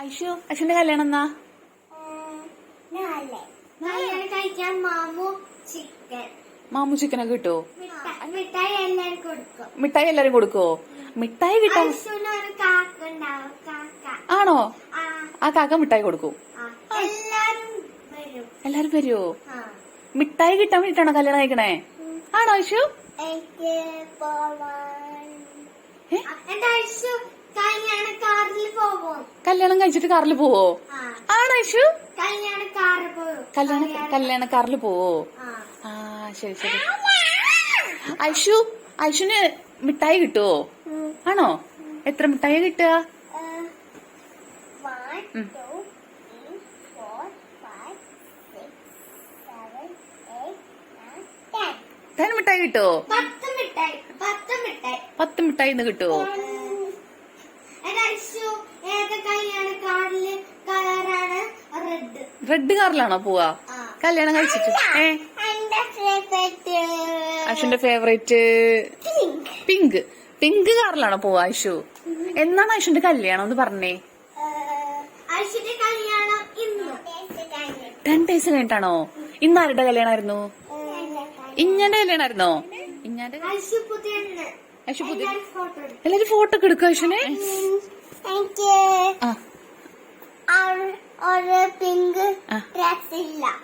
ഐഷുന്റെ കല്യാണം എന്നാ? കഴിക്കാൻ മാമു ചിക്കനൊക്കെ കിട്ടുവോ? മിഠായി എല്ലാരും കൊടുക്കും. മിഠായി എല്ലാരും കൊടുക്കോ? മിഠായി കിട്ടാൻ ആണോ? ആ കാക്ക മിഠായി കൊടുക്കും. എല്ലാരും വരുവോ? മിഠായി കിട്ടാൻ വേണ്ടിട്ടാണോ കല്യാണം കഴിക്കണേ? ആണോ ഐഷു? കല്യാണം കഴിച്ചിട്ട് കാറിൽ പോവോ? ആണോ ഐഷു? കല്യാണ കാറിൽ പോവോ? ആ ശരി ശരി. ഐഷുന് മിഠായി കിട്ടുവോ? ആണോ? എത്ര മിഠായി കിട്ടുക? 1 2 3 4 5 6 7 8 9 10 മിഠായി കിട്ടുവോ? 10 മിഠായി. 10 മിഠായി ഇന്ന് കിട്ടുവോ? റെഡ് കാറിലാണോ പോവാ കല്യാണം കഴിച്ചിട്ട്? ഐഷുന്റെ ഫേവറേറ്റ് പിങ്ക് കാറിലാണോ പോവാ ഐഷു? എന്നാണ് ഐഷുന്റെ കല്യാണം എന്ന് പറഞ്ഞേ? 10 days കഴിഞ്ഞിട്ടാണോ? ഇന്ന് ആരുടെ കല്യാണമായിരുന്നു? ഇഞ്ഞാന്റെ കല്യാണമായിരുന്നോ? ഇഞ്ഞാന്റെ ഐഷു പുതിയ എല്ലാരും ഫോട്ടോ ഒക്കെ എടുക്കും ഐഷുനെ.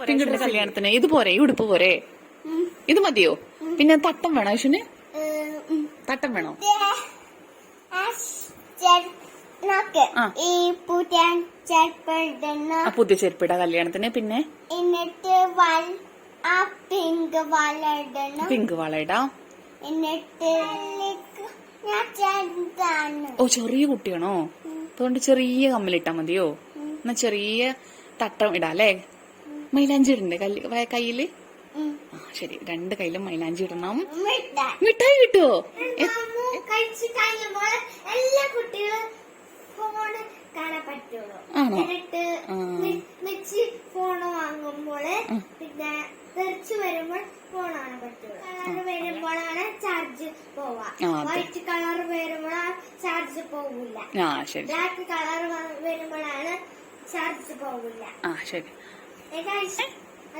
പിങ്ക് ഡ്രസ് കല്യാണത്തിന് ഇത് പോരെ? ഈ ഉടുപ്പ് പോരെ? ഇത് മതിയോ? പിന്നെ തട്ടം വേണോ ഐഷുന്? തട്ടം വേണോ? പുതിയ ചെരുപ്പിട കല്യാണത്തിന്. പിന്നെ പിങ്ക് വള ഇടാം. ഓ ചെറിയ കുട്ടിയാണോ? അതുകൊണ്ട് ചെറിയ കമ്മലിട്ടാ മതിയോ? എന്നാ ചെറിയ തട്ടം ഇടാല്ലേ? മൈലാഞ്ചി ഇടണ്ടേ കയ്യില്? ആ ശരി, 2 കയ്യിലും മൈലാഞ്ചി ഇടണം. മിഠായി കിട്ടുവോ? ആണോ? ഫോണ് വാങ്ങുമ്പോള് പിന്നെ തെറിച്ചു വരുമ്പോൾ ഫോണാണ് പറ്റുള്ളൂ. കളർ വരുമ്പോഴാണ് ചാർജ് പോവാ. വൈറ്റ് കളർ വരുമ്പോൾ ചാർജ് പോവില്ല. ബ്ലാക്ക് കളർ വരുമ്പോഴാണ് ചാർജ് പോവില്ല. ശരി.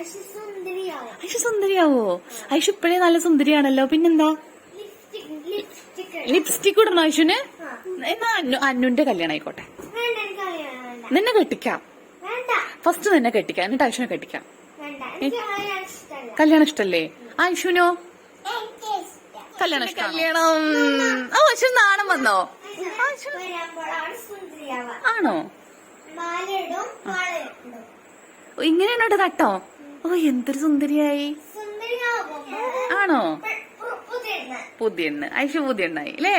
ഐഷു സുന്ദരിയാവോ? ഐഷു ഇപ്പഴേ നല്ല സുന്ദരിയാണല്ലോ. പിന്നെന്താ? ലിപ്സ്റ്റിക് ഇടണോ ഐഷുന്? എന്നാ അന്നുന്റെ കല്യാണം ആയിക്കോട്ടെ. നിന്നെ കെട്ടിക്കാം. ഫസ്റ്റ് നിന്നെ കെട്ടിക്കാം, എന്നിട്ട് ഐഷുനെ കെട്ടിക്കാം. കല്യാണം ഇഷ്ടല്ലേ? ഐഷുനോ? കല്യാണം ഇഷ്ടം. ഐഷു നാണം വന്നോ? ആണോ? ഇങ്ങനെയാണോ തട്ടോ? ഓ എന്തൊരു സുന്ദരിയായി. ആണോ? പുതിയ ഐഷു പുതിയ അല്ലേ?